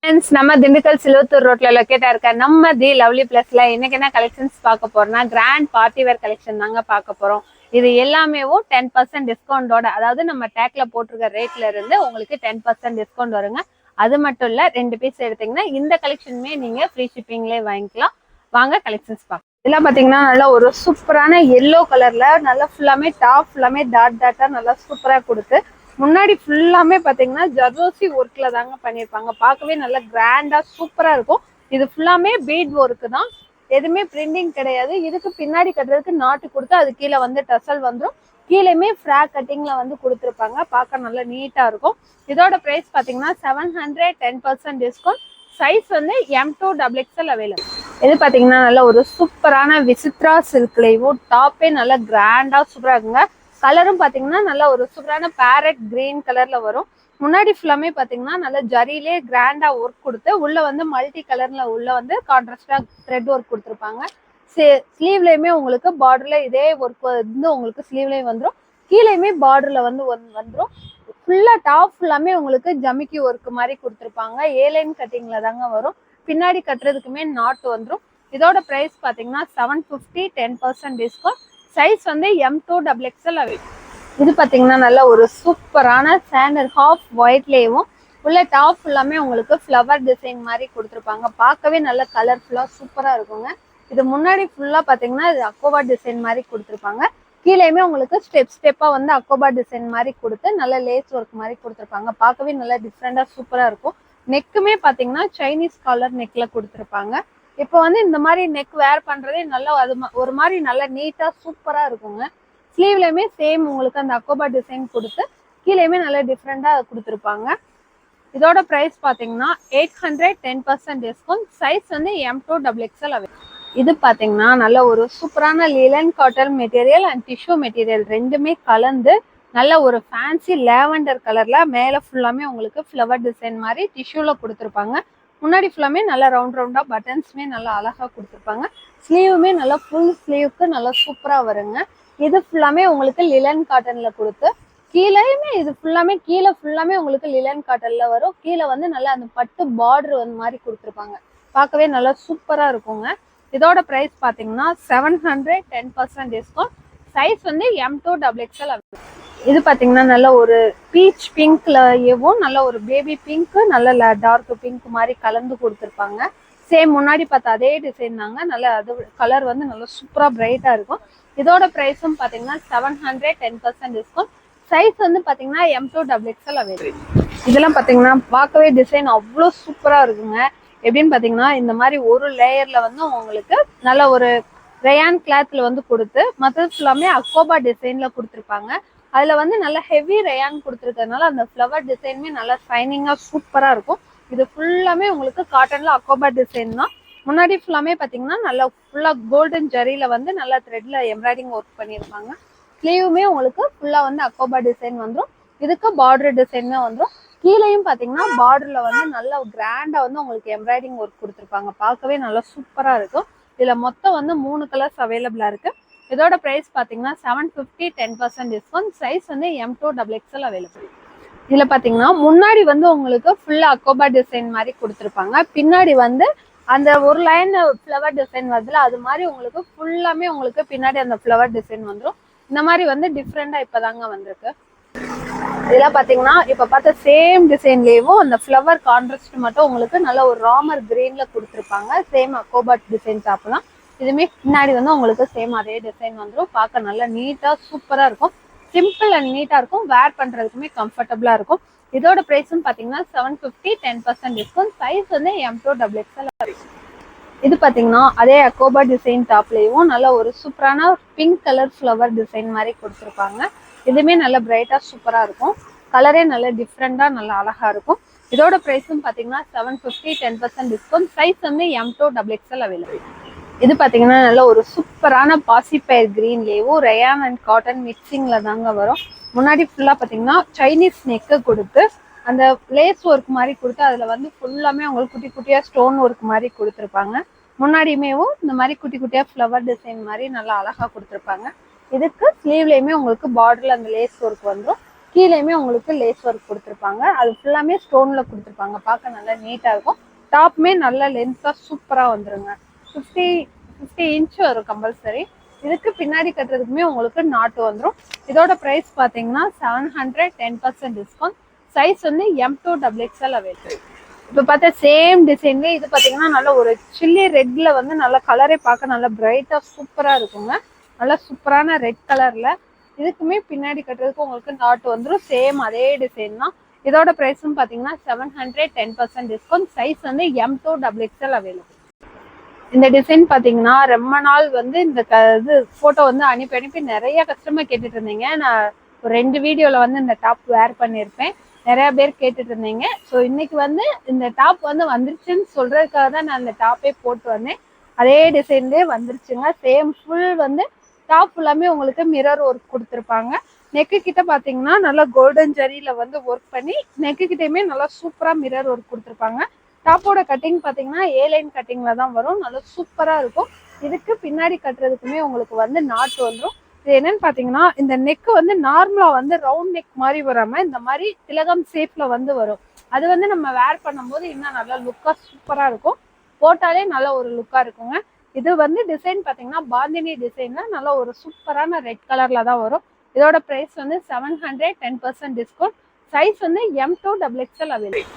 Friends, நம்ம திண்டுக்கல் சிலுவத்தூர் ரோட்ல லொக்கேட்டா இருக்க நம்ம தி லவ்லி பிளஸ்ல இன்னைக்கு என்ன கலெக்ஷன்ஸ் பார்க்க போறோம்னா கிராண்ட் பார்ட்டி வேர் கலெக்ஷன் தாங்க பார்க்க போறோம். இது எல்லாமே 10% டிஸ்கவுண்டோட, அதாவது நம்ம டேக்ல போட்டிருக்க ரேட்ல இருந்து உங்களுக்கு 10% டிஸ்கவுண்ட் வருங்க. அது மட்டும் இல்ல, 2 பீஸ் எடுத்தீங்கன்னா இந்த கலெக்ஷனுமே நீங்க ஃப்ரீ ஷிப்பிங்லேயே வாங்கிக்கலாம். வாங்க கலெக்ஷன்ஸ் பார்க்கலாம். இதெல்லாம் பாத்தீங்கன்னா நல்லா ஒரு சூப்பரான எல்லோ கலர்ல நல்லா ஃபுல்லாமே டாப் ஃபுல்லாமே டாட்டா நல்லா சூப்பரா கொடுத்து முன்னாடி ஃபுல்லாமே பாத்தீங்கன்னா ஜர்தோசி ஒர்க்ல தாங்க பண்ணிருப்பாங்க. பார்க்கவே நல்லா கிராண்டா சூப்பரா இருக்கும். இது ஃபுல்லாமே பீட் ஒர்க்கு தான், எதுவுமே பிரிண்டிங் கிடையாது. இதுக்கு பின்னாடி கட்டுறதுக்கு நாட்டு கொடுத்து அது கீழே வந்து டசல் வந்துடும். கீழேயுமே ஃப்ராக் கட்டிங்ல வந்து கொடுத்துருப்பாங்க. பார்க்க நல்லா நீட்டா இருக்கும். இதோட பிரைஸ் பாத்தீங்கன்னா 700, 10% டிஸ்கவுண்ட். சைஸ் வந்து M2XXL அவைலபிள். இது பாத்தீங்கன்னா நல்ல ஒரு சூப்பரான விசித்ரா சில்க்லேயும் டாப்பே நல்லா கிராண்டா சூப்பரா இருக்குங்க. கலரும் பாத்தீங்கன்னா நல்ல ஒரு சூப்பரான பேரட் கிரீன் கலர்ல வரும். முன்னாடி ஃபுல்லாமே பாத்தீங்கன்னா நல்ல ஜரியிலே கிராண்டா ஒர்க் கொடுத்து உள்ள வந்து மல்டி கலர்ல உள்ள வந்து கான்ட்ராஸ்டா த்ரெட் ஒர்க் கொடுத்துருப்பாங்க. ஸ்லீவ்லயுமே உங்களுக்கு பார்டர்ல இதே ஒர்க் வந்து உங்களுக்கு ஸ்லீவ்லயும் வந்துடும். கீழேயுமே பார்டர்ல வந்து வந்துடும். ஃபுல்லா டாப் ஃபுல்லாமே உங்களுக்கு ஜமிக்கி ஒர்க் மாதிரி கொடுத்துருப்பாங்க. ஏலைன் கட்டிங்ல தாங்க வரும். பின்னாடி கட்டுறதுக்குமே நாட் வந்துடும். இதோட பிரைஸ் பாத்தீங்கன்னா 750, 10% டிஸ்கவுண்ட். சைஸ் வந்து M2XXL அவைலபிள். இது பாத்தீங்கன்னா நல்ல ஒரு சூப்பரான சாண்டல் ஹாஃப் ஒயிட்லேயும் உள்ள டாப் ஃபுல்லாமே உங்களுக்கு ஃப்ளவர் டிசைன் மாதிரி கொடுத்துருப்பாங்க. பார்க்கவே நல்ல கலர்ஃபுல்லா சூப்பரா இருக்குங்க. இது முன்னாடி ஃபுல்லா பாத்தீங்கன்னா இது அக்கோபா டிசைன் மாதிரி கொடுத்துருப்பாங்க. கீழேயுமே உங்களுக்கு ஸ்டெப்பா வந்து அக்கோபா டிசைன் மாதிரி கொடுத்து நல்ல லேஸ் ஒர்க் மாதிரி கொடுத்துருப்பாங்க. பார்க்கவே நல்லா டிஃப்ரெண்டா சூப்பரா இருக்கும். நெக்குமே பாத்தீங்கன்னா சைனீஸ் காலர் நெக்ல கொடுத்துருப்பாங்க. இப்போ வந்து இந்த மாதிரி நெக் வேர் பண்றதே நல்லா அது ஒரு மாதிரி நல்லா நீட்டா சூப்பரா இருக்குங்க. ஸ்லீவ்லயுமே சேம் உங்களுக்கு அந்த அக்கோபா டிசைன் கொடுத்து கீழேயுமே நல்லா டிஃப்ரெண்டா கொடுத்துருப்பாங்க. இதோட பிரைஸ் பாத்தீங்கன்னா 800, 10% டிஸ்கவுண்ட். சைஸ் வந்து M2XXL அவைலபிள். இது பாத்தீங்கன்னா நல்ல ஒரு சூப்பரான லிலன் cotton material and tissue material ரெண்டுமே கலந்து நல்ல ஒரு ஃபேன்சி லேவண்டர் கலர்ல மேல ஃபுல்லாமே உங்களுக்கு ஃப்ளவர் டிசைன் மாதிரி டிஷ்யூல கொடுத்துருப்பாங்க. முன்னாடி ஃபுல்லாமே நல்லா ரவுண்டா பட்டன்ஸுமே நல்லா அழகா கொடுத்துருப்பாங்க. ஸ்லீவுமே நல்லா ஃபுல் ஸ்லீவுக்கு நல்லா சூப்பரா வருங்க. இது ஃபுல்லாமே உங்களுக்கு லிலன் காட்டன்ல கொடுத்து கீழேயுமே இது ஃபுல்லாமே கீழே ஃபுல்லாமே உங்களுக்கு லிலன் காட்டன்ல வரும். கீழே வந்து நல்லா அந்த பட்டு பார்டர் வந்து மாதிரி கொடுத்துருப்பாங்க. பார்க்கவே நல்லா சூப்பரா இருக்குங்க. இதோட பிரைஸ் பாத்தீங்கன்னா 700, 10% டிஸ்கவுண்ட். சைஸ் வந்து M2XXL. இது பாத்தீங்கன்னா நல்ல ஒரு பீச் பிங்க்லயும் நல்ல ஒரு பேபி பிங்க் நல்ல டார்க் பிங்க் மாதிரி கலந்து கொடுத்துருப்பாங்க. சேம் முன்னாடி பார்த்தா அதே டிசைன் தாங்க. நல்ல அது கலர் வந்து நல்லா சூப்பரா பிரைட்டா இருக்கும். இதோட பிரைஸும் பாத்தீங்கன்னா 700, 10% டிஸ்கவுண்ட். சைஸ் வந்து பாத்தீங்கன்னா M2XXL அவைலபிள். இதெல்லாம் பாத்தீங்கன்னா பார்க்கவே டிசைன் அவ்வளோ சூப்பரா இருக்குங்க. எப்படின்னு பாத்தீங்கன்னா இந்த மாதிரி ஒரு லேயர்ல வந்து உங்களுக்கு நல்ல ஒரு ரயான் கிளாத்ல வந்து கொடுத்து மற்றது ஃபுல்லாமே அக்கோபா டிசைன்ல கொடுத்துருப்பாங்க. அதுல வந்து நல்ல ஹெவி ரயான் கொடுத்துருக்கிறதுனால அந்த ஃப்ளவர் டிசைனுமே நல்லா ஷைனிங்கா சூப்பரா இருக்கும். இது ஃபுல்லாமே உங்களுக்கு காட்டன்ல அக்கோபா டிசைன் தான். முன்னாடி ஃபுல்லாமே பாத்தீங்கன்னா நல்லா ஃபுல்லா கோல்டன் ஜரியில வந்து நல்லா த்ரெட்ல எம்ப்ராய்டிங் ஒர்க் பண்ணியிருப்பாங்க. ஸ்லீவுமே உங்களுக்கு ஃபுல்லா வந்து அக்கோபா டிசைன் வந்துடும். இதுக்கு பார்டர் டிசைனுமே வந்துடும். கீழேயும் பாத்தீங்கன்னா பார்டர்ல வந்து நல்லா கிராண்டா வந்து உங்களுக்கு எம்ப்ராய்டிங் ஒர்க் கொடுத்துருப்பாங்க. பார்க்கவே நல்லா சூப்பரா இருக்கும். இதுல மொத்தம் வந்து 3 கலர்ஸ் அவைலபிளா இருக்கு. இதோட பிரைஸ் பாத்தீங்கன்னா 750, 10% டிஸ்கவுண்ட். சைஸ் வந்து M2XXL அவைலபிள். இதுல பாத்தீங்கன்னா முன்னாடி வந்து உங்களுக்கு ஃபுல்லா அக்கோபா டிசைன் மாதிரி கொடுத்துருப்பாங்க. பின்னாடி வந்து அந்த ஒரு லைன் ஃப்ளவர் டிசைன் வருதுல அது மாதிரி உங்களுக்கு ஃபுல்லாமே உங்களுக்கு பின்னாடி அந்த ஃப்ளவர் டிசைன் வந்துடும். இந்த மாதிரி வந்து டிஃப்ரெண்டா இப்பதாங்க வந்திருக்கு. இதெல்லாம் பாத்தீங்கன்னா இப்ப பார்த்த சேம் டிசைன்லயும் அந்த ஃப்ளவர் கான்ட்ராஸ்ட் மட்டும் உங்களுக்கு நல்ல ஒரு ராமர் கிரீன்ல கொடுத்துருப்பாங்க. சேம் அக்கோபா டிசைன் டாப் தான். இதுமே பின்னாடி வந்து உங்களுக்கு சேம் அதே டிசைன் வந்துடும். பார்க்க நல்லா நீட்டா சூப்பரா இருக்கும். சிம்பிள் அண்ட் நீட்டா இருக்கும். வேர் பண்றதுக்குமே கம்ஃபர்டபுளா இருக்கும். இதோட பிரைஸும் பாத்தீங்கன்னா 750, 10% டிஸ்கவுண்ட். சைஸ் வந்து M2XXL. இது பாத்தீங்கன்னா அதே அக்கோபா டிசைன் டாப்லயும் நல்ல ஒரு சூப்பரான பிங்க் கலர் ஃப்ளவர் டிசைன் மாதிரி கொடுத்துருப்பாங்க. இதுவுமே நல்ல பிரைட்டா சூப்பரா இருக்கும். கலரே நல்ல டிஃப்ரெண்டா நல்லா அழகா இருக்கும். இதோட பிரைஸும் பாத்தீங்கன்னா 750, 10% டிஸ்கவுண்ட். சைஸ் வந்து M2XXL அவைலபிள். இது பாத்தீங்கன்னா நல்ல ஒரு சூப்பரான பாசிப்பயர் கிரீன்லேயும் ரயான் அண்ட் காட்டன் மிக்சிங்ல தாங்க வரும். முன்னாடி ஃபுல்லா பாத்தீங்கன்னா சைனீஸ் நெக்கு கொடுத்து அந்த லேஸ் ஒர்க் மாதிரி கொடுத்து அதுல வந்து ஃபுல்லாமே உங்களுக்கு குட்டி குட்டியா ஸ்டோன் ஒர்க் மாதிரி கொடுத்துருப்பாங்க. முன்னாடியுமேவும் இந்த மாதிரி குட்டி குட்டியா ஃப்ளவர் டிசைன் மாதிரி நல்லா அழகா கொடுத்துருப்பாங்க. இதுக்கு ஸ்லீவ்லயுமே உங்களுக்கு பார்டர்ல அந்த லேஸ் ஒர்க் வந்துடும். கீழேயுமே உங்களுக்கு லேஸ் ஒர்க் கொடுத்துருப்பாங்க. அது ஃபுல்லாமே ஸ்டோன்ல கொடுத்துருப்பாங்க. பார்க்க நல்லா நீட்டா இருக்கும். டாப்மே நல்ல லென்த்தா சூப்பரா வந்துருங்க. 50 இன்ச் வரும் கம்பல்சரி. இதுக்கு பின்னாடி கட்டுறதுக்குமே உங்களுக்கு நாட்டு வந்துடும். இதோட பிரைஸ் பாத்தீங்கன்னா 700, 10% டிஸ்கவுண்ட். சைஸ் வந்து M2XXL அவைலபிள். இப்போ பார்த்தா சேம் டிசைன்ல இது பாத்தீங்கன்னா நல்ல ஒரு சில்லி ரெட்ல வந்து நல்ல கலரே பார்க்க நல்லா பிரைட்டா சூப்பரா இருக்குங்க. நல்லா சூப்பரான ரெட் கலர்ல. இதுக்குமே பின்னாடி கட்டுறதுக்கு உங்களுக்கு நாட்டு வந்துடும். சேம் அதே டிசைன் தான். இதோட பிரைஸும் பாத்தீங்கன்னா 700, 10% டிஸ்கவுண்ட். சைஸ் வந்து M2XXL அவைலபிள். இந்த டிசைன் பாத்தீங்கன்னா ரொம்ப நாள் வந்து இந்த இது போட்டோ வந்து அனுப்பி நிறைய கஸ்டமர் கேட்டுட்டு இருந்தீங்க. நான் ஒரு 2 வீடியோல வந்து இந்த டாப் வேர் பண்ணியிருப்பேன். நிறைய பேர் கேட்டுட்டு இருந்தீங்க. ஸோ இன்னைக்கு வந்து இந்த டாப் வந்து வந்துருச்சுன்னு சொல்றதுக்காக தான் நான் இந்த டாப்பே போட்டு வந்தேன். அதே டிசைன்லேயே வந்துருச்சுங்க. சேம் ஃபுல் வந்து டாப் ஃபுல்லாமே உங்களுக்கு மிரர் ஒர்க் கொடுத்துருப்பாங்க. நெக்கு கிட்ட பாத்தீங்கன்னா நல்லா கோல்டன் ஜரியில வந்து ஒர்க் பண்ணி நெக்கு கிட்டயுமே நல்லா சூப்பரா மிரர் ஒர்க் கொடுத்துருப்பாங்க. டாப்போட கட்டிங் பாத்தீங்கன்னா A-லைன் கட்டிங்ல தான் வரும். நல்லா சூப்பரா இருக்கும். இதுக்கு பின்னாடி கட்டுறதுக்குமே உங்களுக்கு வந்து நாட்டு வந்துடும். இது என்னன்னு பாத்தீங்கன்னா இந்த நெக் வந்து நார்மலா வந்து ரவுண்ட் நெக் மாதிரி வராம இந்த மாதிரி திலகம் ஷேப்ல வந்து வரும். அது வந்து நம்ம வேர் பண்ணும்போது இன்னும் நல்லா லுக்கா சூப்பரா இருக்கும். போட்டாலே நல்ல ஒரு லுக்கா இருக்குங்க. இது வந்து டிசைன் பாத்தீங்கன்னா பாந்தினி டிசைன்ல நல்ல ஒரு சூப்பரான ரெட் கலர்ல தான் வரும். இதோட பிரைஸ் வந்து 700, 10% டிஸ்கவுண்ட். சைஸ் வந்து M2XXL அவைலபிள்.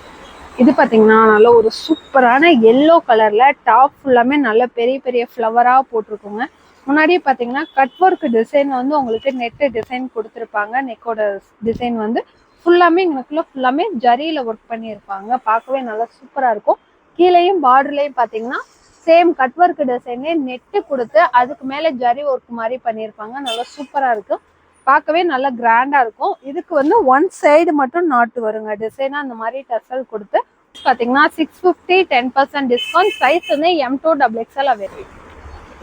இது பாத்தீங்கன்னா நல்ல ஒரு சூப்பரான எல்லோ கலர்ல டாப் ஃபுல்லாமே நல்ல பெரிய பெரிய ஃப்ளவரா போட்டிருக்குங்க. முன்னாடியே பாத்தீங்கன்னா கட் ஒர்க் டிசைன் வந்து உங்களுக்கு நெட் டிசைன் கொடுத்துருப்பாங்க. நெக்கோட டிசைன் வந்து ஃபுல்லாமே இங்கனுக்குள்ள ஃபுல்லாமே ஜரியில ஒர்க் பண்ணியிருப்பாங்க. பார்க்கவே நல்லா சூப்பரா இருக்கும். கீழேயும் பார்டர்லயும் பாத்தீங்கன்னா சேம் கட் ஒர்க் டிசைன்லேயே நெட்டு கொடுத்து அதுக்கு மேல ஜரி ஒர்க் மாதிரி பண்ணியிருப்பாங்க. நல்லா சூப்பரா இருக்கும். பார்க்கவே நல்லா கிராண்டா இருக்கும். இதுக்கு வந்து ஒன் சைடு மட்டும் நாட்டு வருங்க. டிசைனா அந்த மாதிரி டசல் கொடுத்து பாத்தீங்கன்னா 650, 10% டிஸ்கவுண்ட். சைஸ் வந்து M2XXL அவைலபிள்.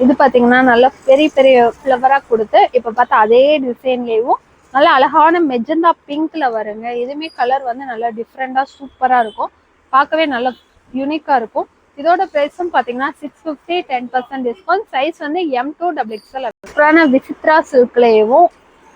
இது பாத்தீங்கன்னா நல்லா பெரிய பெரிய ஃப்ளவரா கொடுத்து இப்ப பார்த்தா அதே டிசைன்லயும் நல்லா அழகான மெஜந்தா பிங்க்ல வருங்க. இதுமே கலர் வந்து நல்லா டிஃப்ரெண்டா சூப்பரா இருக்கும். பார்க்கவே நல்லா யூனிக்கா இருக்கும். இதோட பிரைஸும் பாத்தீங்கன்னா 650, 10% டிஸ்கவுண்ட். சைஸ் வந்து M2XXL. சூப்பரான விசித்ரா சில்க்லயும்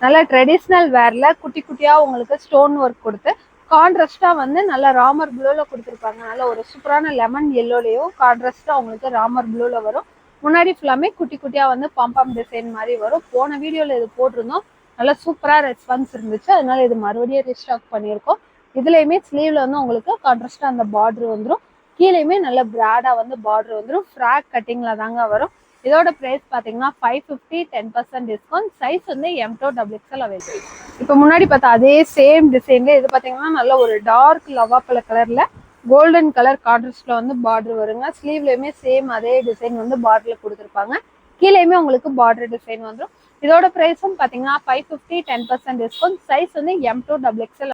நல்லா ட்ரெடிஷ்னல் வேர்ல குட்டி குட்டியா உங்களுக்கு ஸ்டோன் ஒர்க் கொடுத்து கான்ட்ராஸ்டா வந்து நல்லா ராமர் ப்ளூல கொடுத்துருப்பாங்க. நல்ல ஒரு சூப்பரான லெமன் எல்லோலயும் கான்ட்ராஸ்டா உங்களுக்கு ராமர் ப்ளூல வரும். முன்னாடி ஃபுல்லாமே குட்டி குட்டியா வந்து பம்பம் டிசைன் மாதிரி வரும். போன வீடியோல இது போட்டிருந்தோம். நல்லா சூப்பரா ரெஸ்பான்ஸ் இருந்துச்சு. அதனால இது மறுபடியும் ரீஸ்டாக் பண்ணியிருக்கோம். இதுலயுமே ஸ்லீவ்ல வந்து உங்களுக்கு கான்ட்ராஸ்டா அந்த பார்டர் வந்துடும். கீழேயுமே நல்ல பிராடா வந்து பார்டர் வந்துடும். ஃப்ராக் கட்டிங்ல தாங்க வரும். இதோட பிரைஸ் பாத்தீங்கன்னா 550, 10% டிஸ்கவுண்ட். சைஸ் வந்து M2XXL அவைலபிள். இப்போ முன்னாடி பார்த்தா அதே சேம் டிசைன்ல இது பாத்தீங்கன்னா நல்ல ஒரு டார்க் லவாப்பழ கலர்ல கோல்டன் கலர் கான்ட்ராஸ்ட்ல வந்து பார்டர் வருங்க. ஸ்லீவ்லயுமே சேம் அதே டிசைன் வந்து பார்டர்ல கொடுத்துருப்பாங்க. கீழேயுமே உங்களுக்கு பார்டர் டிசைன் வந்துடும். இதோட பிரைஸும் பாத்தீங்கன்னா 550, 10% டிஸ்கவுண்ட். சைஸ் வந்து M2XXL.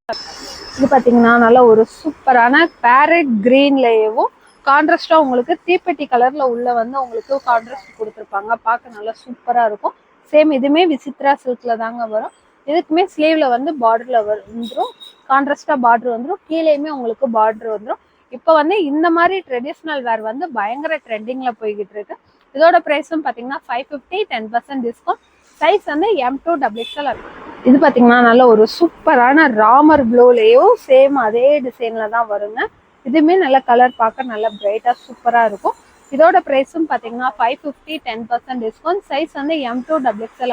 இது பாத்தீங்கன்னா நல்ல ஒரு சூப்பரான பேரட் கிரீன்லயும் கான்ட்ராஸ்டா உங்களுக்கு தீப்பெட்டி கலர்ல உள்ள வந்து உங்களுக்கு கான்ட்ராஸ்ட் கொடுத்துருப்பாங்க. பார்க்க நல்லா சூப்பரா இருக்கும். சேம் இதுமே விசித்ரா சில்க்ல தாங்க வரும். இதுக்குமே ஸ்லீவ்ல வந்து பார்டர்ல வந்துடும். கான்ட்ராஸ்டா பார்டர் வந்துடும். கீழேயுமே உங்களுக்கு பார்டர் வந்துடும். இப்போ வந்து இந்த மாதிரி ட்ரெடிஷ்னல் வேர் வந்து பயங்கர ட்ரெண்டிங்ல போய்கிட்டு இருக்கு. இதோட பிரைஸும் பாத்தீங்கன்னா 550, 10% டிஸ்கவுண்ட். சைஸ் வந்து M2XXL. இது பாத்தீங்கன்னா நல்ல ஒரு சூப்பரான ராமர் ப்ளூலயும் சேம் அதே டிசைன்ல தான் வருங்க. இதுவுமே நல்ல கலர் பார்க்க நல்ல பிரைட்டா சூப்பரா இருக்கும். இதோட பிரைஸும் பாத்தீங்கன்னா 550, 10% டிஸ்கவுண்ட். சைஸ் வந்து M2XXL.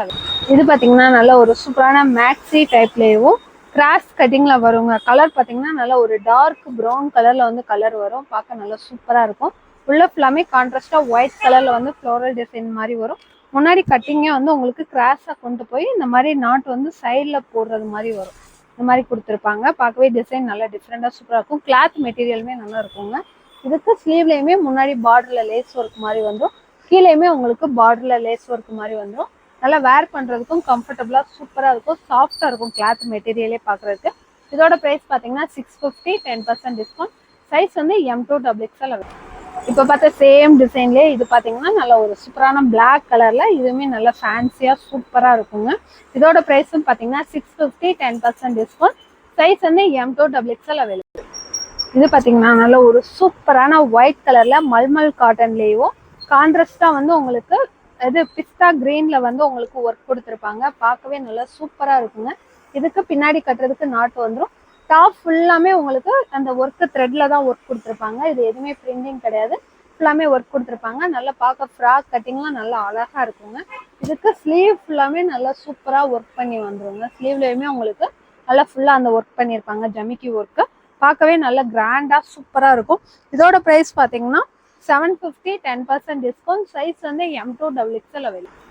இது பாத்தீங்கன்னா நல்ல ஒரு சூப்பரான மேக்ஸி டைப்லயும் கிராஸ் கட்டிங்ல வருங்க. கலர் பாத்தீங்கன்னா நல்ல ஒரு டார்க் ப்ரௌன் கலர்ல வந்து கலர் வரும். பார்க்க நல்லா சூப்பரா இருக்கும். உள்ள ஃபுல்லாமே கான்ட்ராஸ்டா ஒயிட் கலர்ல வந்து ஃப்ளோரல் டிசைன் மாதிரி வரும். முன்னாடி கட்டிங்கே வந்து உங்களுக்கு கிராஸா கொண்டு போய் இந்த மாதிரி நாட் வந்து சைட்ல போடுறது மாதிரி வரும். இந்த மாதிரி கொடுத்துருப்பாங்க. பார்க்கவே டிசைன் நல்லா டிஃப்ரெண்டா சூப்பரா இருக்கும். கிளாத் மெட்டீரியலுமே நல்லா இருக்குங்க. இதுக்கு ஸ்லீவ்லயுமே முன்னாடி பார்டர்ல லேஸ் ஒர்க் மாதிரி வந்துடும். கீழேயுமே உங்களுக்கு பார்டர்ல லேஸ் ஒர்க் மாதிரி வந்துடும். நல்லா வேர் பண்றதுக்கும் கம்ஃபர்டபுளா சூப்பரா இருக்கும். சாஃப்டா இருக்கும் கிளாத் மெட்டீரியலே பாக்குறதுக்கு. இதோட பிரைஸ் பாத்தீங்கன்னா 650, 10% டிஸ்கவுண்ட். சைஸ் வந்து M2XXL. இப்போ பார்த்த சேம் டிசைன்லேயே இது பார்த்தீங்கன்னா நல்ல ஒரு சூப்பரான பிளாக் கலர்ல இதுவுமே நல்ல ஃபேன்சியா சூப்பரா இருக்குங்க. இதோட பிரைஸும் பார்த்தீங்கன்னா 650, 10% டிஸ்கவுண்ட். சைஸ் வந்து M2XXL அவைலபிள். இது பார்த்தீங்கன்னா நல்ல ஒரு சூப்பரான ஒயிட் கலர்ல மல்மல் காட்டன்லேயும் கான்ட்ராஸ்டா வந்து உங்களுக்கு இது பிஸ்தா கிரீன்ல வந்து உங்களுக்கு ஒர்க் கொடுத்துருப்பாங்க. பார்க்கவே நல்லா சூப்பரா இருக்குங்க. இதுக்கு பின்னாடி கட்டுறதுக்கு நாட் வந்துடும். டாப் ஃபுல்லாமே உங்களுக்கு அந்த ஒர்க்கு த்ரெட்ல தான் ஒர்க் கொடுத்துருப்பாங்க. இது எதுவுமே பிரிண்டிங் கிடையாது, ஃபுல்லாமே ஒர்க் கொடுத்துருப்பாங்க. நல்லா பார்க்க ஃப்ராக் கட்டிங்லாம் நல்லா அழகா இருக்குங்க. இதுக்கு ஸ்லீவ் ஃபுல்லாமே நல்லா சூப்பரா ஒர்க் பண்ணி வந்துருங்க. ஸ்லீவ்லயுமே உங்களுக்கு நல்லா ஃபுல்லா அந்த ஒர்க் பண்ணியிருப்பாங்க, ஜமிக்கி ஒர்க்கு. பார்க்கவே நல்லா கிராண்டா சூப்பரா இருக்கும். இதோட பிரைஸ் பாத்தீங்கன்னா 750, 10% டிஸ்கவுண்ட். சைஸ் வந்து M2XXL அவைலபிள்.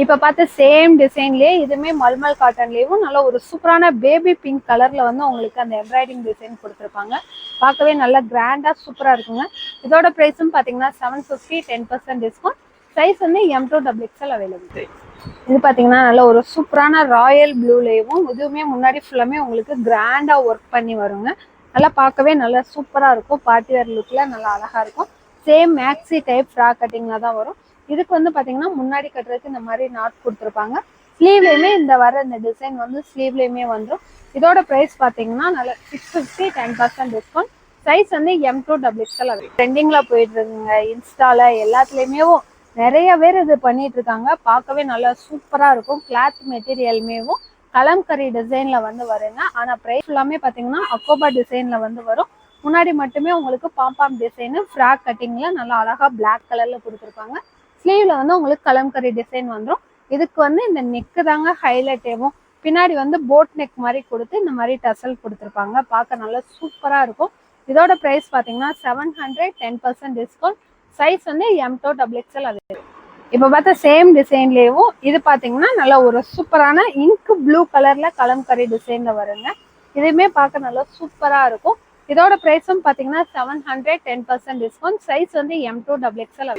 இப்ப பார்த்த சேம் டிசைன்லயே இதுவுமே மல்மல் காட்டன்லயும் நல்ல ஒரு சூப்பரான பேபி பிங்க் கலர்ல வந்து உங்களுக்கு அந்த எம்ப்ராய்டிங் டிசைன் கொடுத்துருப்பாங்க. பார்க்கவே நல்லா கிராண்டா சூப்பரா இருக்குங்க. இதோட பிரைஸும் பாத்தீங்கன்னா 750, 10% டிஸ்கவுண்ட். சைஸ் வந்து M2XXL அவைலபிள். இது பாத்தீங்கன்னா நல்ல ஒரு சூப்பரான ராயல் ப்ளூலேயும் இதுவுமே முன்னாடி ஃபுல்லாமே உங்களுக்கு கிராண்டா ஒர்க் பண்ணி வருங்க. நல்லா பார்க்கவே நல்லா சூப்பரா இருக்கும். பார்ட்டி வேர் லுக்ல நல்லா அழகா இருக்கும். சேம் மேக்ஸி டைப் ஃப்ராக் கட்டிங்ல தான் வரும். இதுக்கு வந்து பாத்தீங்கன்னா முன்னாடி கட்டுறதுக்கு இந்த மாதிரி நாட் கொடுத்துருப்பாங்க. ஸ்லீவ்லயுமே இந்த வர இந்த டிசைன் வந்து ஸ்லீவ்லயுமே வந்துடும். இதோட பிரைஸ் பாத்தீங்கன்னா நல்ல 650, 10% டிஸ்கவுண்ட். சைஸ் வந்து M2XXL. ட்ரெண்டிங்ல போயிட்டு இருக்குங்க. இன்ஸ்டால எல்லாத்துலயுமே நிறைய பேர் இது பண்ணிட்டு இருக்காங்க. பார்க்கவே நல்லா சூப்பரா இருக்கும். கிளாத் மெட்டீரியலுமேவும் கலம்கரி டிசைன்ல வந்து வருங்க. ஆனா பிரைஸ் எல்லாமே பாத்தீங்கன்னா அக்கோபா டிசைன்ல வந்து வரும். முன்னாடி மட்டுமே உங்களுக்கு பாம்பாம் டிசைன் ஃப்ராக் கட்டிங்ல நல்லா அழகா பிளாக் கலர்ல கொடுத்துருப்பாங்க. ஸ்லீவ்ல வந்து உங்களுக்கு கலம்கரி டிசைன் வந்துடும். இதுக்கு வந்து இந்த நெக்கு தாங்க ஹைலைட்டேவும். பின்னாடி வந்து போட் நெக் மாதிரி கொடுத்து இந்த மாதிரி டசல் கொடுத்துருப்பாங்க. பார்க்க நல்லா சூப்பரா இருக்கும். இதோட பிரைஸ் பாத்தீங்கன்னா 700, 10% டிஸ்கவுண்ட். சைஸ் வந்து M2XXL. அது இப்ப பார்த்தா சேம் டிசைன்லயும் இது பாத்தீங்கன்னா நல்ல ஒரு சூப்பரான இங்க் ப்ளூ கலர்ல கலம்கரி டிசைன்ல வருங்க. இதுவுமே பார்க்க நல்லா சூப்பரா இருக்கும். இதோட பிரைஸும் பாத்தீங்கன்னா 700, 10% டிஸ்கவுண்ட். சைஸ் வந்து M2XXL.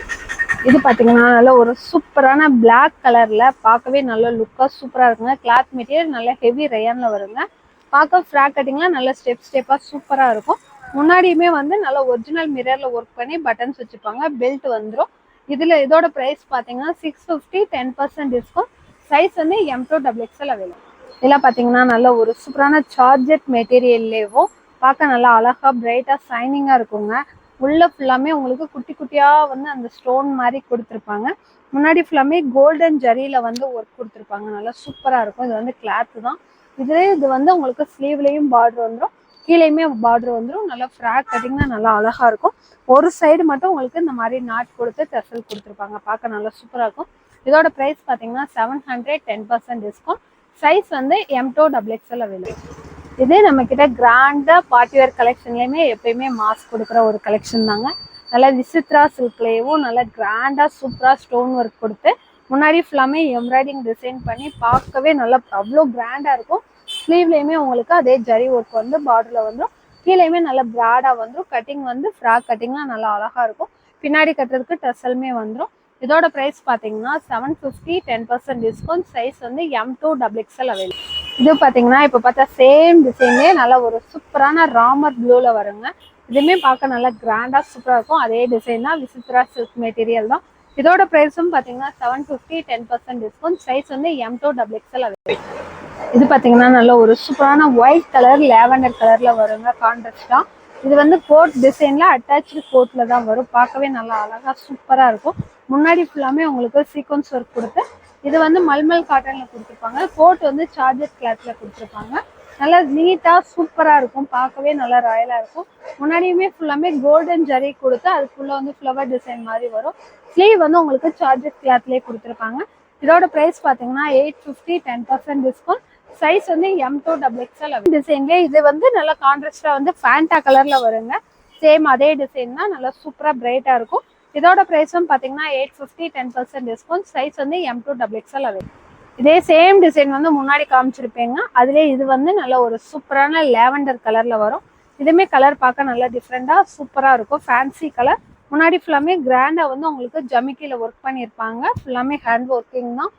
இது பாத்தீங்கன்னா நல்ல ஒரு சூப்பரான பிளாக் கலர்ல பார்க்கவே நல்ல லுக்கா சூப்பரா இருக்குங்க. கிளாத் மெட்டீரியல் நல்ல ஹெவி ரயான்ல வருங்க. பார்க்க ஃப்ராக் கட்டிங்ல நல்ல ஸ்டெப்பா சூப்பரா இருக்கும். முன்னாடியுமே வந்து நல்ல ஒரிஜினல் மிரர்ல ஒர்க் பண்ணி பட்டன்ஸ் வச்சுப்பாங்க. பெல்ட் வந்துடும். இதோட பிரைஸ் பாத்தீங்கன்னா 650, 10% டிஸ்கவுண்ட். சைஸ் வந்து M2XXL அவைலபிள். இதெல்லாம் பாத்தீங்கன்னா நல்ல ஒரு சூப்பரான சார்ஜெட் மெட்டீரியல்லேயும் பார்க்க நல்லா அழகா பிரைட்டா ஷைனிங்கா இருக்குங்க. உள்ள ஃபுல்லாமே உங்களுக்கு குட்டி குட்டியா வந்து அந்த ஸ்டோன் மாதிரி கொடுத்துருப்பாங்க. முன்னாடி ஃபுல்லாமே கோல்டன் ஜரியில வந்து ஒர்க் கொடுத்துருப்பாங்க. நல்லா சூப்பரா இருக்கும். இது வந்து கிளாத் தான். இது வந்து உங்களுக்கு ஸ்லீவ்லயும் பார்டர் வந்துடும், கீழேயுமே பார்டர் வந்துடும். நல்லா ஃப்ராக் கட்டிங்னா நல்லா அழகா இருக்கும். ஒரு சைடு மட்டும் உங்களுக்கு இந்த மாதிரி நாட் கொடுத்து டெசல் கொடுத்துருப்பாங்க. பார்க்க நல்லா சூப்பரா இருக்கும். இதோட பிரைஸ் பாத்தீங்கன்னா 700, 10% டிஸ்கவுண்ட். சைஸ் வந்து M2XXL அவைலபிள். இது நம்ம கிட்ட கிராண்டா பார்ட்டி வேர் கலெக்ஷன்லயுமே எப்பயுமே மாஸ்க் கொடுக்குற ஒரு கலெக்ஷன் தாங்க. நல்லா விசித்ரா சில்க்லேயும் நல்லா கிராண்டா சூப்பரா ஸ்டோன் ஒர்க் கொடுத்து முன்னாடி ஃபுல்லாமே எம்ப்ராய்டிங் டிசைன் பண்ணி பார்க்கவே நல்லா அவ்வளோ கிராண்டா இருக்கும். ஸ்லீவ்லயுமே உங்களுக்கு அதே ஜரி ஒர்க் வந்து பார்டர்ல வந்துடும். கீழேயுமே நல்லா பிராடா வந்துடும். கட்டிங் வந்து ஃப்ராக் கட்டிங்லாம் நல்லா அழகா இருக்கும். பின்னாடி கட்டுறதுக்கு டசலுமே வந்துடும். இதோட பிரைஸ் பாத்தீங்கன்னா 750, 10% டிஸ்கவுண்ட். சைஸ் வந்து M2XXL அவைலபிள். இது பாத்தீங்கன்னா இப்ப பார்த்தா சேம் டிசைன்லயே நல்ல ஒரு சூப்பரான ராமர் ப்ளூல வருங்க. இதுவுமே பார்க்க நல்லா கிராண்டா சூப்பரா இருக்கும். அதே டிசைன் தான், விசித்ரா சில்க் மெட்டீரியல் தான். இதோட பிரைஸும் பாத்தீங்கன்னா 750, 10% டிஸ்கவுண்ட். சைஸ் வந்து M2XXL அவைலபிள். இது பாத்தீங்கன்னா நல்ல ஒரு சூப்பரான ஒயிட் கலர் லேவண்டர் கலர்ல வருங்க. கான்ட்ராஸ்டா இது வந்து கோட் டிசைன்ல அட்டாச்சு கோட்ல தான் வரும். பார்க்கவே நல்லா அழகா சூப்பரா இருக்கும். முன்னாடி ஃபுல்லாமே உங்களுக்கு சீக்வன்ஸ் ஒர்க் கொடுத்து இது வந்து மல்மல் காட்டன்ல கொடுத்துருப்பாங்க. கோட் வந்து சார்ஜர் கிளாத்ல கொடுத்துருப்பாங்க. நல்லா நீட்டா சூப்பரா இருக்கும். பார்க்கவே நல்லா ராயலா இருக்கும். முன்னாடியுமே ஃபுல்லாமே கோல்டன் ஜரி கொடுத்து அதுக்குள்ள வந்து ஃப்ளவர் டிசைன் மாதிரி வரும். ஸ்லீவ் வந்து உங்களுக்கு சார்ஜர் கிளாத்லயே கொடுத்துருப்பாங்க. இதோட பிரைஸ் பாத்தீங்கன்னா 850, 10% டிஸ்கவுண்ட். சைஸ் வந்து M2XXL டிசைன்ல. இது வந்து நல்லா கான்ட்ராஸ்டா வந்து ஃபேண்டா கலர்ல வருங்க. சேம் அதே டிசைன் தான். நல்லா சூப்பரா பிரைட்டா இருக்கும். இதோட பிரைஸும் பாத்தீங்கன்னா 850, 10% டிஸ்கவுண்ட். சைஸ் வந்து M2XXL அவைலபிள். இதே சேம் டிசைன் வந்து முன்னாடி காமிச்சிருப்பேங்க. அதுலேயே இது வந்து நல்ல ஒரு சூப்பரான லேவண்டர் கலர்ல வரும். இதுவுமே கலர் பார்க்க நல்லா டிஃப்ரெண்டா சூப்பரா இருக்கும். Fancy colour. முன்னாடி ஃபுல்லாமே கிராண்டா வந்து உங்களுக்கு ஜமிக்கில ஒர்க் பண்ணியிருப்பாங்க. ஃபுல்லாமே ஹேண்ட் ஒர்க்கிங் தான்.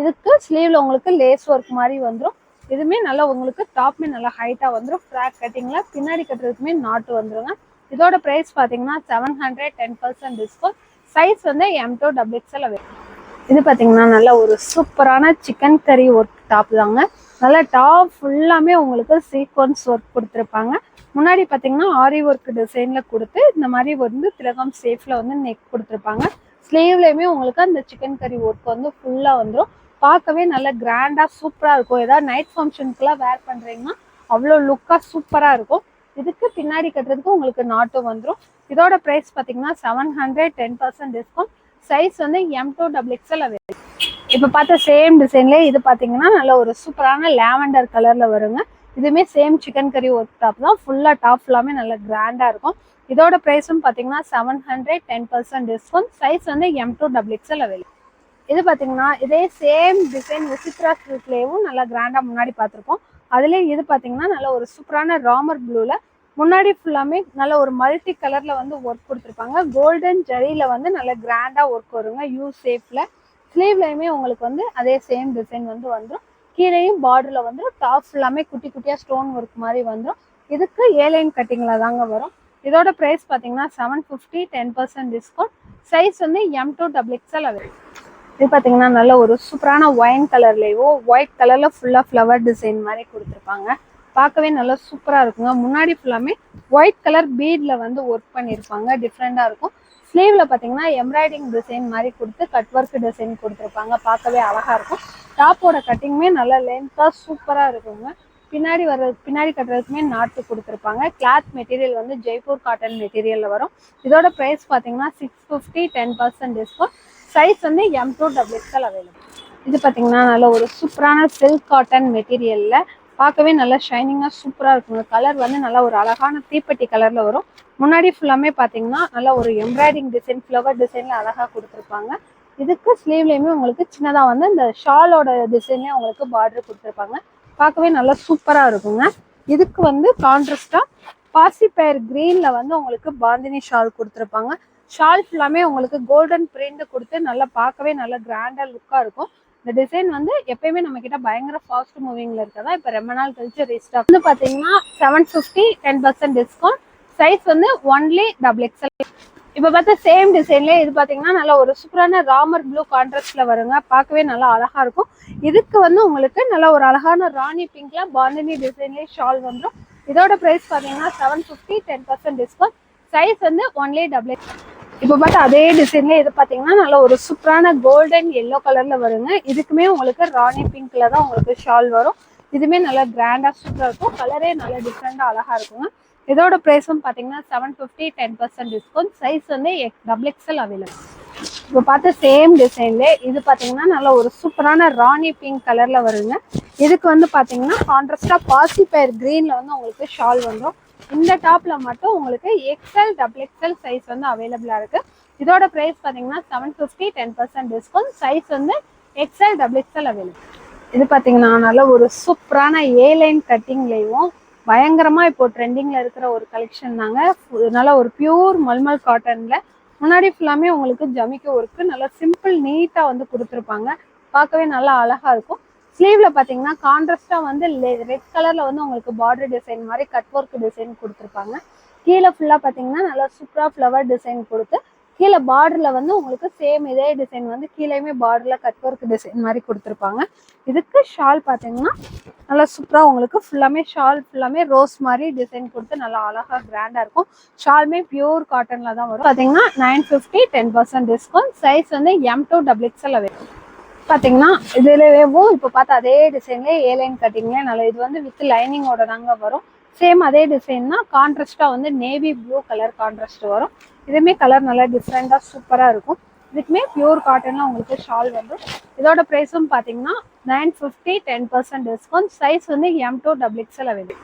இதுக்கு ஸ்லீவ்ல உங்களுக்கு லேஸ் ஒர்க் மாதிரி வந்துடும். இதுவுமே நல்லா உங்களுக்கு டாப்மே நல்லா ஹைட்டா வந்துடும். ஃப்ராக் கட்டிங்ல பின்னாடி கட்டுறதுக்குமே நாட்டு வந்துருங்க. இதோட பிரைஸ் பாத்தீங்கன்னா 700, 10% டிஸ்கவுண்ட். சைஸ் வந்து M2XXL அவைலபிள். இது பாத்தீங்கன்னா நல்ல ஒரு சூப்பரான சிக்கன் கறி ஒர்க் டாப் தாங்க. நல்லா டாப் ஃபுல்லாமே உங்களுக்கு சீக்வன்ஸ் ஒர்க் கொடுத்துருப்பாங்க. முன்னாடி பாத்தீங்கன்னா ஆரி ஒர்க் டிசைன்ல கொடுத்து இந்த மாதிரி வந்து திலகம் சேஃப்ல வந்து நெக் கொடுத்துருப்பாங்க. ஸ்லீவ்லயுமே உங்களுக்கு அந்த சிக்கன் கறி ஒர்க் வந்து ஃபுல்லா வந்துடும். பார்க்கவே நல்ல கிராண்டா சூப்பரா இருக்கும். ஏதாவது நைட் ஃபங்க்ஷனுக்குலாம் வேர் பண்றீங்கன்னா அவ்வளோ லுக்கா சூப்பரா இருக்கும். இதுக்கு பின்னாடி கட்டுறதுக்கு உங்களுக்கு நாட்டும் வந்துடும். இதோட பிரைஸ் பார்த்தீங்கன்னா 700, 10% டிஸ்கவுண்ட். சைஸ் வந்து M2XXL அவைலபிள். இப்போ பார்த்த சேம் டிசைன்ல இது பார்த்தீங்கன்னா நல்ல ஒரு சூப்பரான லாவெண்டர் கலர்ல வருங்க. இதுவுமே சேம் சிக்கன் கறி ஒர்க் டாப் தான். ஃபுல்லா டாப் ஃபுல்லாமே நல்ல கிராண்டா இருக்கும். இதோட பிரைஸும் பார்த்தீங்கன்னா 700, 10% டிஸ்கவுண்ட். சைஸ் வந்து M2XXL அவைலபிள். இது பார்த்தீங்கன்னா இதே சேம் டிசைன் விசித்ரா சில்க்லேயும் நல்லா கிராண்டா முன்னாடி பார்த்துருக்கோம். அதுலேயே இது பார்த்தீங்கன்னா நல்ல ஒரு சூப்பரான ராமர் ப்ளூல முன்னாடி ஃபுல்லாமே நல்ல ஒரு மல்டி கலர்ல வந்து ஒர்க் கொடுத்துருப்பாங்க. கோல்டன் ஜரியில வந்து நல்ல கிராண்டா ஒர்க் வருங்க யூ ஷேப்ல. ஸ்லீவ்லையுமே உங்களுக்கு வந்து அதே சேம் டிசைன் வந்து வந்துடும். கீழேயும் பார்டர்ல வந்துடும். டாப் ஃபுல்லாமே குட்டி குட்டியா ஸ்டோன் ஒர்க் மாதிரி வந்துடும். இதுக்கு ஏலைன் கட்டிங்ல தாங்க வரும். இதோட பிரைஸ் பார்த்தீங்கன்னா 750, 10% டிஸ்கவுண்ட். சைஸ் வந்து M2XXL அவைலபிள். இது பார்த்தீங்கன்னா நல்ல ஒரு சூப்பரான ஒயின் கலர்லேயோ ஒயிட் கலர்ல ஃபுல்லா ஃப்ளவர் டிசைன் மாதிரி கொடுத்துருப்பாங்க. பார்க்கவே நல்லா சூப்பரா இருக்குங்க. முன்னாடி ஃபுல்லாமே ஒயிட் கலர் பீட்ல வந்து ஒர்க் பண்ணியிருப்பாங்க. டிஃப்ரெண்டா இருக்கும். ஸ்லீவ்ல பார்த்தீங்கன்னா எம்ப்ராய்டிங் டிசைன் மாதிரி கொடுத்து கட் ஒர்க் டிசைன் கொடுத்துருப்பாங்க. பார்க்கவே அழகா இருக்கும். டாப்போட கட்டிங்குமே நல்லா லென்த்தா சூப்பரா இருக்குங்க. பின்னாடி கட்டுறதுக்குமே நாட்டு கொடுத்துருப்பாங்க. கிளாத் மெட்டீரியல் வந்து ஜெய்ப்பூர் காட்டன் மெட்டீரியல்ல வரும். இதோட பிரைஸ் பார்த்தீங்கன்னா 650, 10% டிஸ்கவுண்ட். சைஸ் வந்து M2XXL அவைலபிள். இது பார்த்தீங்கன்னா நல்ல ஒரு சூப்பரான சில்க் காட்டன் மெட்டீரியல்ல பார்க்கவே நல்லா ஷைனிங்காக சூப்பராக இருக்குங்க. கலர் வந்து நல்லா ஒரு அழகான தீப்பெட்டி கலர்ல வரும். முன்னாடி ஃபுல்லாமே பார்த்தீங்கன்னா நல்லா ஒரு எம்ப்ராய்டிங் டிசைன் ஃப்ளவர் டிசைன்ல அழகாக கொடுத்துருப்பாங்க. இதுக்கு ஸ்லீவ்லேயுமே உங்களுக்கு சின்னதாக வந்து இந்த ஷாலோட டிசைன்லேயே உங்களுக்கு பார்டர் கொடுத்துருப்பாங்க. பார்க்கவே நல்லா சூப்பராக இருக்குங்க. இதுக்கு வந்து கான்ட்ராஸ்டா பாசிப்பயர் கிரீன்ல வந்து உங்களுக்கு பாந்தினி ஷால் கொடுத்துருப்பாங்க. ஷால் ஃபுல்லாமே உங்களுக்கு கோல்டன் பிரிண்ட் கொடுத்து நல்லா பார்க்கவே நல்லா கிராண்டா லுக்கா இருக்கும். இந்த டிசைன் வந்து எப்பயுமே நம்ம கிட்ட பயங்கர ஃபாஸ்ட் மூவிங்ல இருக்கதா இப்போ ரொம்ப நாள் கழிச்சு ரீஸ்டாக் வந்து பாத்தீங்கன்னா 750, 10% டிஸ்கவுண்ட். சைஸ் வந்து ஒன்லி XXL. இப்போ பார்த்தா சேம் டிசைன்ல இது பாத்தீங்கன்னா நல்ல ஒரு சூப்பரான ராமர் ப்ளூ கான்ட்ராஸ்ட்ல வருங்க. பார்க்கவே நல்லா அழகா இருக்கும். இதுக்கு வந்து உங்களுக்கு நல்ல ஒரு அழகான ராணி பிங்க்ல பாந்தினி டிசைன்லேயே ஷால் வந்துடும். இதோட பிரைஸ் பாத்தீங்கன்னா 750, 10% டிஸ்கவுண்ட். சைஸ் வந்து ஒன்லி XXL. இப்போ பார்த்தா அதே டிசைன்ல இது பார்த்தீங்கன்னா நல்ல ஒரு சூப்பரான கோல்டன் எல்லோ கலர்ல வருங்க. இதுக்குமே உங்களுக்கு ராணி பிங்க்ல தான் உங்களுக்கு ஷால் வரும். இதுவுமே நல்லா கிராண்டா சூப்பராக இருக்கும். கலரே நல்லா டிஃப்ரெண்டா அழகா இருக்குங்க. இதோட ப்ரைஸும் பார்த்தீங்கன்னா 750, 10% டிஸ்கவுண்ட். சைஸ் வந்து XXL அவைலபிள். இப்போ பார்த்த சேம் டிசைன்ல இது பார்த்தீங்கன்னா நல்ல ஒரு சூப்பரான ராணி பிங்க் கலர்ல வருங்க. இதுக்கு வந்து பார்த்தீங்கன்னா கான்ட்ராஸ்டா பாசிப்பயர் கிரீன்ல வந்து உங்களுக்கு ஷால் வந்துடும். இந்த டாப்ல மட்டும் உங்களுக்கு XL, XXL சைஸ் வந்து அவைலபிளா இருக்கு. இதோட பிரைஸ் பாத்தீங்கன்னா 750, 10% டிஸ்கவுண்ட். சைஸ் வந்து XL, XXL அவைலபிள். இது பாத்தீங்கன்னா நல்ல ஒரு சூப்பரான ஏலைன் கட்டிங்லயும் பயங்கரமா இப்போ ட்ரெண்டிங்ல இருக்கிற ஒரு கலெக்ஷன் தாங்க. நல்ல ஒரு பியூர் மல்மல் காட்டன்ல முன்னாடி ஃபுல்லாமே உங்களுக்கு ஜமிக்கி ஒர்க்கு நல்லா சிம்பிள் நீட்டா வந்து கொடுத்துருப்பாங்க. பார்க்கவே நல்லா அழகா இருக்கும். ஸ்லீவ்ல பாத்தீங்கன்னா கான்ட்ராஸ்டா வந்து ரெட் கலர்ல வந்து உங்களுக்கு பார்டர் டிசைன் மாதிரி கட் ஒர்க் டிசைன் கொடுத்துருப்பாங்க. கீழே ஃபுல்லா பாத்தீங்கன்னா நல்லா சூப்பரா ஃப்ளவர் டிசைன் கொடுத்து கீழே பார்டர்ல வந்து உங்களுக்கு சேம் இதே டிசைன் வந்து கீழேயுமே பார்டர்ல கட் ஒர்க் டிசைன் மாதிரி கொடுத்துருப்பாங்க. இதுக்கு ஷால் பாத்தீங்கன்னா நல்லா சூப்பரா உங்களுக்கு ஷால் ஃபுல்லாமே ரோஸ் மாதிரி டிசைன் கொடுத்து நல்லா அழகா கிராண்டா இருக்கும். ஷால்மே பியூர் காட்டன்ல தான் வரும். பாத்தீங்கன்னா 950, 10% டிஸ்கவுண்ட். சைஸ் வந்து M2XXL அவைலபிள். பாத்தீங்கன்னா இதுலவும் இப்போ பார்த்தா அதே டிசைன்ல ஏலைன் கட்டிங்ல நல்ல இது வந்து வித் லைனிங்கோட தாங்க வரும். சேம் அதே டிசைன் தான். கான்ட்ராஸ்டா வந்து நேவி ப்ளூ கலர் கான்ட்ராஸ்ட் வரும். இதுவுமே கலர் நல்லா டிஃப்ரெண்டா சூப்பரா இருக்கும். இதுக்குமே பியூர் காட்டன்ல உங்களுக்கு ஷால் வந்துடும். இதோட பிரைஸும் பாத்தீங்கன்னா 950, 10% டிஸ்கவுண்ட். சைஸ் வந்து M2XXL அவைலபிள்.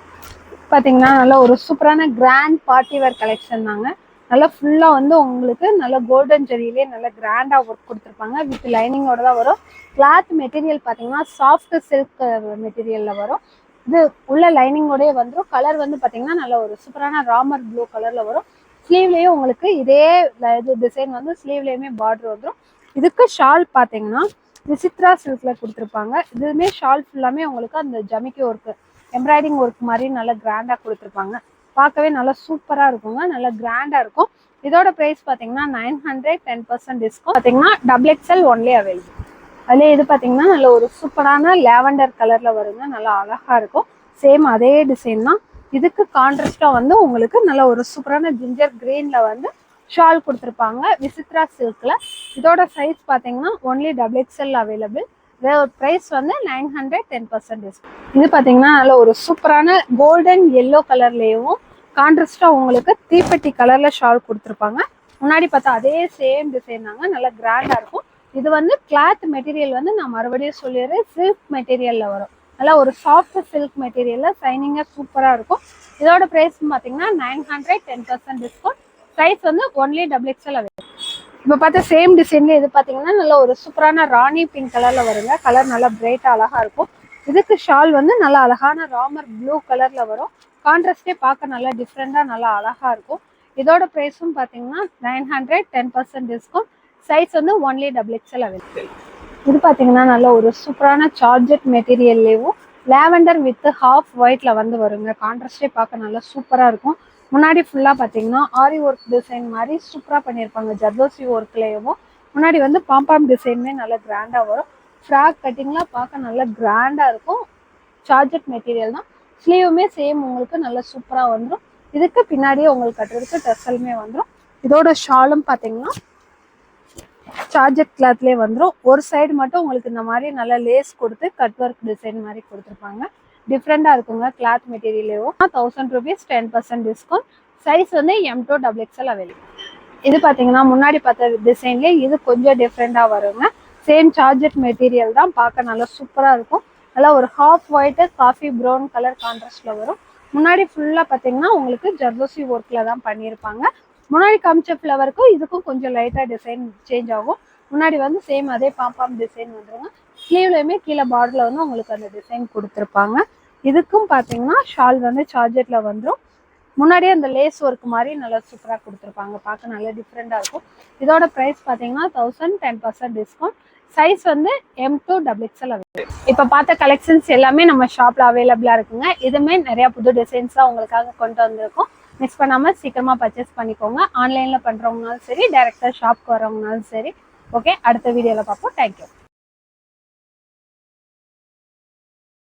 பாத்தீங்கன்னா நல்ல ஒரு சூப்பரான கிராண்ட் பார்ட்டி வேர் கலெக்ஷன் தாங்க. நல்லா ஃபுல்லா வந்து உங்களுக்கு நல்ல கோல்டன் ஜெரியிலே நல்ல கிராண்டா ஒர்க் கொடுத்துருப்பாங்க. வித் லைனிங்கோட தான் வரும். கிளாத் மெட்டீரியல் பார்த்தீங்கன்னா சாஃப்ட் சில்க் மெட்டீரியல்ல வரும். இது உள்ள லைனிங்கோடய வந்துடும். கலர் வந்து பார்த்தீங்கன்னா நல்ல ஒரு சூப்பரான ராமர் ப்ளூ கலர்ல வரும். ஸ்லீவ்லேயும் உங்களுக்கு இதே இது டிசைன் வந்து ஸ்லீவ்லேயுமே பார்டர் வந்துடும். இதுக்கு ஷால் பார்த்தீங்கன்னா விசித்ரா சில்க்ல கொடுத்துருப்பாங்க. இதுவுமே ஷால் ஃபுல்லாமே உங்களுக்கு அந்த ஜமிக்கி ஒர்க்கு எம்ப்ராய்டிங் ஒர்க் மாதிரி நல்லா கிராண்டா கொடுத்துருப்பாங்க. பார்க்கவே நல்லா சூப்பரா இருக்குங்க. நல்லா கிராண்டா இருக்கும். இதோட பிரைஸ் பாத்தீங்கன்னா 900, 10% டிஸ்கவுண்ட். பாத்தீங்கன்னா XXL ஒன்லி அவைலபிள். அதுல இது பாத்தீங்கன்னா நல்ல ஒரு சூப்பரான லாவெண்டர் கலர்ல வருங்க. நல்லா அழகா இருக்கும். சேம் அதே டிசைன் தான். இதுக்கு கான்ட்ராஸ்டா வந்து உங்களுக்கு நல்ல ஒரு சூப்பரான ஜிஞ்சர் கிரீன்ல வந்து ஷால் கொடுத்துருப்பாங்க விசித்ரா சில்க்ல. இதோட சைஸ் பாத்தீங்கன்னா ஒன்லி XXL அவைலபிள். இதோட ப்ரைஸ் வந்து 900 10% டிஸ்கவுண்ட். இது பார்த்தீங்கன்னா நல்ல ஒரு சூப்பரான கோல்டன் எல்லோ கலர்லேயும் கான்ட்ராஸ்டாக உங்களுக்கு தீப்பெட்டி கலரில் ஷால் கொடுத்துருப்பாங்க. முன்னாடி பார்த்தா அதே சேம் டிசைன் தாங்க, நல்லா கிராண்டாக இருக்கும். இது வந்து கிளாத் மெட்டீரியல் வந்து நான் மறுபடியும் சொல்லிடுறேன், சில்க் மெட்டீரியலில் வரும். நல்லா ஒரு சாஃப்ட் சில்க் மெட்டீரியலில் சைனிங்காக சூப்பராக இருக்கும். இதோட ப்ரைஸ் பார்த்தீங்கன்னா 900 10% டிஸ்கவுண்ட். சைஸ் வந்து ஒன்லி XXL அவைலபிள். இப்போ பார்த்தா சேம் டிசைன்ல இது பார்த்தீங்கன்னா நல்ல ஒரு சூப்பரான ராணி பிங்க் கலரில் வருங்க. கலர் நல்லா பிரைட்டாக அழகாக இருக்கும். இதுக்கு ஷால் வந்து நல்லா அழகான ராமர் ப்ளூ கலரில் வரும். கான்ட்ராஸ்டே பார்க்க நல்லா டிஃப்ரெண்டாக நல்லா அழகாக இருக்கும். இதோட ப்ரைஸும் பார்த்தீங்கன்னா 900 10% டிஸ்கவுண்ட். சைஸ் வந்து ஒன்லி XXL அவைலபிள். இது பார்த்தீங்கன்னா நல்ல ஒரு சூப்பரான சார்ஜெட் மெட்டீரியல்லேயும் லாவெண்டர் வித் ஹாஃப் ஒயிட்ல வந்து வருங்க. கான்ட்ராஸ்டே பார்க்க நல்லா சூப்பராக இருக்கும். முன்னாடி ஃபுல்லாக பார்த்தீங்கன்னா ஆரி ஒர்க் டிசைன் மாதிரி சூப்பராக பண்ணியிருப்பாங்க. ஜர்தோசி ஒர்க்லேயும் முன்னாடி வந்து பாம்பாம் டிசைனுமே நல்லா கிராண்டாக வரும். ஃப்ராக் கட்டிங்லாம் பார்க்க நல்லா கிராண்டாக இருக்கும். சார்ஜெட் மெட்டீரியல் தான். ஸ்லீவுமே சேம் உங்களுக்கு நல்லா சூப்பராக வந்துடும். இதுக்கு பின்னாடியே உங்களுக்கு கட்டுறதுக்கு டெசலுமே வந்துடும். இதோட ஷாலும் பார்த்தீங்கன்னா சார்ஜெட் கிளாத்லேயே வந்துடும். ஒரு சைடு மட்டும் உங்களுக்கு இந்த மாதிரி நல்லா லேஸ் கொடுத்து கட் ஒர்க் டிசைன் மாதிரி கொடுத்துருப்பாங்க. டிஃப்ரெண்டாக இருக்குங்க. கிளாத் மெட்டீரியலையும் 1000 rupees 10% டிஸ்கவுண்ட். சைஸ் வந்து M to XXL அவைலபிள். இது பார்த்தீங்கன்னா முன்னாடி பார்த்த டிசைன்லேயே இது கொஞ்சம் டிஃப்ரெண்டாக வருங்க. சேம் சார்ஜெட் மெட்டீரியல் தான், பார்க்க நல்லா சூப்பராக இருக்கும். நல்லா ஒரு half white coffee brown colour கான்ட்ராஸ்டில் வரும். முன்னாடி ஃபுல்லாக பார்த்தீங்கன்னா உங்களுக்கு ஜர்தோசி ஒர்க்கில் தான் பண்ணியிருப்பாங்க. முன்னாடி காமிச்ச ஃப்ளவருக்கும் இதுக்கும் கொஞ்சம் லைட்டாக டிசைன் சேஞ்ச் ஆகும். முன்னாடி வந்து சேம் அதே பாம்பாம் டிசைன் வந்துருங்க. ஸ்லீவ்லையுமே கீழே பார்டரில் வந்து உங்களுக்கு அந்த டிசைன் கொடுத்துருப்பாங்க. இதுக்கும் பார்த்தீங்கன்னா ஷால் வந்து சார்ஜெட்டில் வந்துடும். முன்னாடியே அந்த லேஸ் ஒர்க் மாதிரி நல்லா சூப்பராக கொடுத்துருப்பாங்க. பார்க்க நல்லா டிஃப்ரெண்டாக இருக்கும். இதோட ப்ரைஸ் பார்த்தீங்கன்னா 1000 10% டிஸ்கவுண்ட். சைஸ் வந்து M to XXL அவைலபிள். இப்போ பார்த்த கலெக்ஷன்ஸ் எல்லாமே நம்ம ஷாப்பில் அவைலபிளாக இருக்குங்க. இதுவுமே நிறையா புது டிசைன்ஸ்லாம் உங்களுக்காக கொண்டு வந்திருக்கோம். மிஸ் பண்ணாமல் சீக்கிரமாக பர்ச்சேஸ் பண்ணிக்கோங்க. ஆன்லைனில் பண்ணுறவங்கனாலும் சரி, டேரெக்டாக ஷாப்க்கு வரவங்கனாலும் சரி. ஓகே, அடுத்த வீடியோவில் பார்ப்போம். தேங்க்யூ.